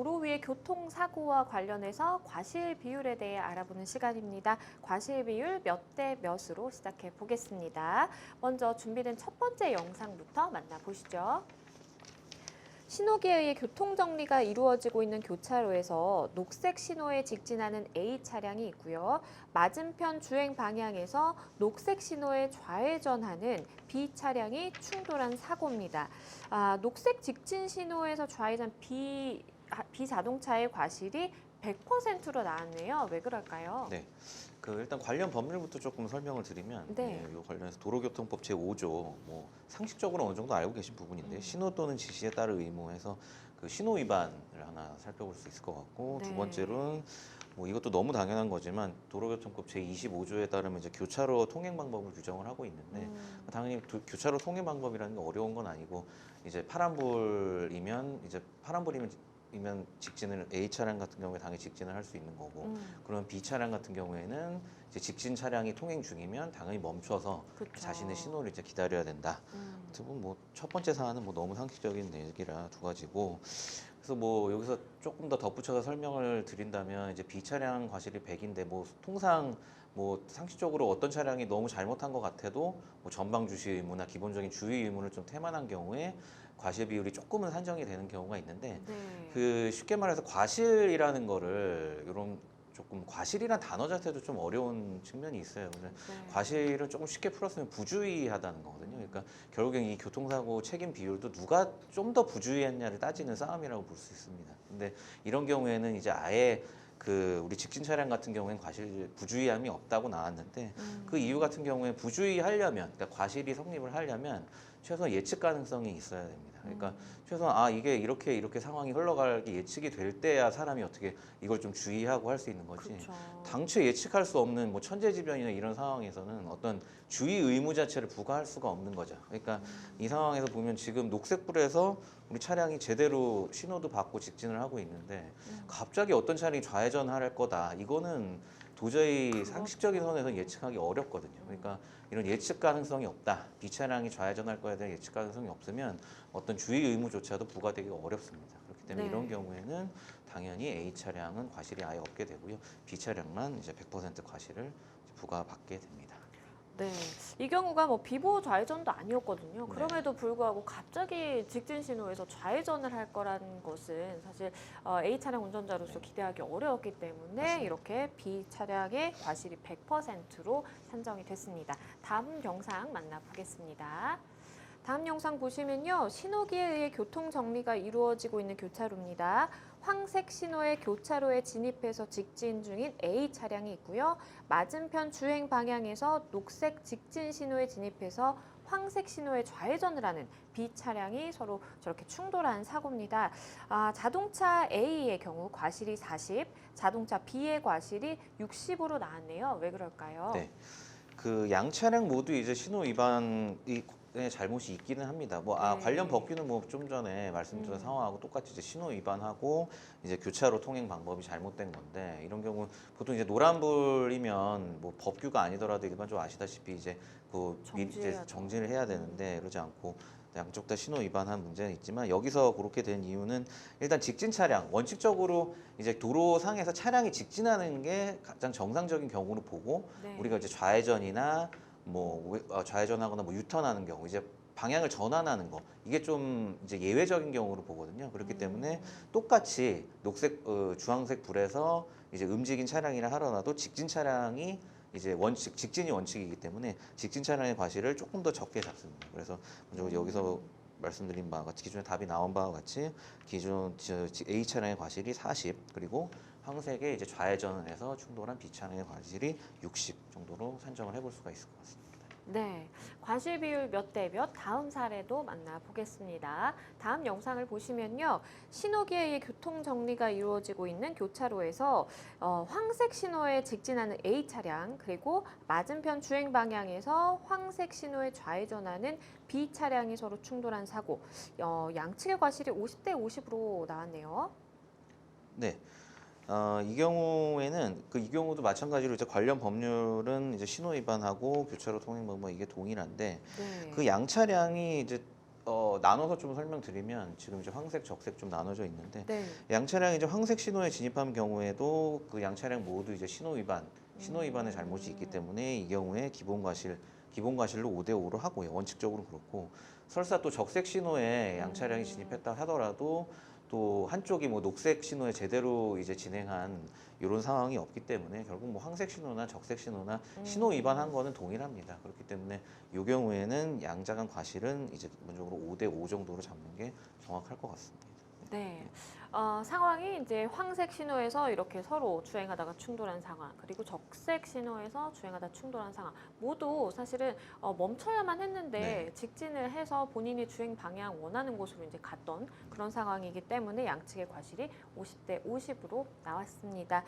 도로 위의 교통사고와 관련해서 과실 비율에 대해 알아보는 시간입니다. 과실 비율 몇 대 몇으로 시작해 보겠습니다. 먼저 준비된 첫 번째 영상부터 만나보시죠. 신호기에 의해 교통정리가 이루어지고 있는 교차로에서 녹색 신호에 직진하는 A 차량이 있고요. 맞은편 주행 방향에서 녹색 신호에 좌회전하는 B 차량이 충돌한 사고입니다. 녹색 직진 신호에서 좌회전 B 자동차의 과실이 100%로 나왔네요. 왜 그럴까요? 네. 일단 관련 법률부터 조금 설명을 드리면, 네. 이 관련해서 도로교통법 제5조, 상식적으로 어느 정도 알고 계신 부분인데, 신호 또는 지시에 따른 의무해서 그 신호 위반을 하나 살펴볼 수 있을 것 같고, 네. 두 번째로는 이것도 너무 당연한 거지만, 도로교통법 제25조에 따르면 이제 교차로 통행 방법을 규정을 하고 있는데, 당연히 교차로 통행 방법이라는 게 어려운 건 아니고, 이제 파란불이면 직진을 A 차량 같은 경우에 당연히 직진을 할 수 있는 거고, 그러면 B 차량 같은 경우에는 이제 직진 차량이 통행 중이면 당연히 멈춰서 그쵸. 자신의 신호를 이제 기다려야 된다. 어떻게 첫 번째 사안은 너무 상식적인 얘기라 두 가지고, 그래서 여기서 조금 더 덧붙여서 설명을 드린다면, 이제 B 차량 과실이 100인데 통상 상식적으로 어떤 차량이 너무 잘못한 것 같아도 전방 주시 의무나 기본적인 주의 의무를 좀 태만한 경우에 과실 비율이 조금은 산정이 되는 경우가 있는데, 네. 쉽게 말해서 과실이라는 거를 조금 과실이란 단어 자체도 좀 어려운 측면이 있어요. 근데 네. 과실을 조금 쉽게 풀었으면 부주의하다는 거거든요. 그러니까 결국엔 이 교통사고 책임 비율도 누가 좀 더 부주의했냐를 따지는 싸움이라고 볼 수 있습니다. 근데 이런 경우에는 이제 아예 우리 직진 차량 같은 경우에는 부주의함이 없다고 나왔는데, 그 이유 같은 경우에 부주의하려면, 그러니까 과실이 성립을 하려면 최소한 예측 가능성이 있어야 됩니다. 그러니까 최소한 이게 이렇게 상황이 흘러가기 예측이 될 때야 사람이 어떻게 이걸 좀 주의하고 할 수 있는 거지. 그쵸. 당초에 예측할 수 없는 천재지변이나 이런 상황에서는 어떤 주의 의무 자체를 부과할 수가 없는 거죠. 그러니까 이 상황에서 보면 지금 녹색불에서 우리 차량이 제대로 신호도 받고 직진을 하고 있는데, 갑자기 어떤 차량이 좌회전할 거다. 이거는 도저히 그렇죠. 상식적인 선에서 예측하기 어렵거든요. 그러니까 이런 예측 가능성이 없다. B 차량이 좌회전할 거에 대한 예측 가능성이 없으면 어떤 주의 의무조차도 부과되기가 어렵습니다. 그렇기 때문에 네. 이런 경우에는 당연히 A 차량은 과실이 아예 없게 되고요. B 차량만 이제 100% 과실을 부과받게 됩니다. 네, 이 경우가 비보 좌회전도 아니었거든요. 네. 그럼에도 불구하고 갑자기 직진 신호에서 좌회전을 할 거라는 것은 사실 A 차량 운전자로서 네. 기대하기 어려웠기 때문에 맞습니다. 이렇게 B 차량의 과실이 100%로 산정이 됐습니다. 다음 영상 만나보겠습니다. 다음 영상 보시면요. 신호기에 의해 교통 정리가 이루어지고 있는 교차로입니다. 황색 신호의 교차로에 진입해서 직진 중인 A 차량이 있고요. 맞은편 주행 방향에서 녹색 직진 신호에 진입해서 황색 신호에 좌회전을 하는 B 차량이 서로 저렇게 충돌한 사고입니다. 자동차 A의 경우 과실이 40, 자동차 B의 과실이 60으로 나왔네요. 왜 그럴까요? 네. 양 차량 모두 이제 신호 위반의 잘못이 있기는 합니다. 네. 관련 법규는 좀 전에 말씀드린 상황하고 똑같이 이제 신호 위반하고 이제 교차로 통행 방법이 잘못된 건데, 이런 경우 보통 이제 노란불이면 법규가 아니더라도 일반적으로 아시다시피 이제 정지해야죠. 정지를 해야 되는데, 그러지 않고 양쪽 다 신호 위반한 문제는 있지만, 여기서 그렇게 된 이유는 일단 직진 차량, 원칙적으로 이제 도로상에서 차량이 직진하는 게 가장 정상적인 경우로 보고, 네. 우리가 이제 좌회전이나 좌회전하거나 유턴하는 경우, 이제 방향을 전환하는 거, 이게 좀 이제 예외적인 경우로 보거든요. 그렇기 때문에 똑같이 주황색 불에서 이제 움직인 차량이라 하더라도 직진 차량이 이제 직진이 원칙이기 때문에 직진 차량의 과실을 조금 더 적게 잡습니다. 그래서 먼저 여기서 말씀드린 바와 같이, 기존에 답이 나온 바와 같이 기존 A 차량의 과실이 40, 그리고 황색에 이제 좌회전을 해서 충돌한 B 차량의 과실이 60 정도로 산정을 해볼 수가 있을 것 같습니다. 네, 과실 비율 몇 대 몇 다음 사례도 만나보겠습니다. 다음 영상을 보시면요. 신호기에 의해 교통 정리가 이루어지고 있는 교차로에서 황색 신호에 직진하는 A 차량, 그리고 맞은편 주행 방향에서 황색 신호에 좌회전하는 B 차량이 서로 충돌한 사고. 양측의 과실이 50대 50으로 나왔네요. 네. 이 경우에는 이 경우도 마찬가지로 이제 관련 법률은 이제 신호 위반하고 교차로 통행 방법 이게 동일한데, 네. 양 차량이 이제 나눠서 좀 설명드리면 지금 이제 황색, 적색 좀 나눠져 있는데 네. 양 차량이 이제 황색 신호에 진입한 경우에도 그 양 차량 모두 이제 신호 위반의 잘못이 있기 때문에 이 경우에 기본 과실로 5대 5로 하고요. 원칙적으로 그렇고 설사 또 적색 신호에 양 차량이 진입했다 하더라도 또 한쪽이 뭐 녹색 신호에 제대로 이제 진행한 이런 상황이 없기 때문에 결국 뭐 황색 신호나 적색 신호나 신호 위반한 거는 동일합니다. 그렇기 때문에 이 경우에는 양자 간 과실은 이제 기본적으로 5대 5 정도로 잡는 게 정확할 것 같습니다. 네. 상황이 이제 황색 신호에서 이렇게 서로 주행하다가 충돌한 상황, 그리고 적색 신호에서 주행하다 충돌한 상황, 모두 사실은 멈춰야만 했는데 네. 직진을 해서 본인이 주행 방향 원하는 곳으로 이제 갔던 그런 상황이기 때문에 양측의 과실이 50대 50으로 나왔습니다.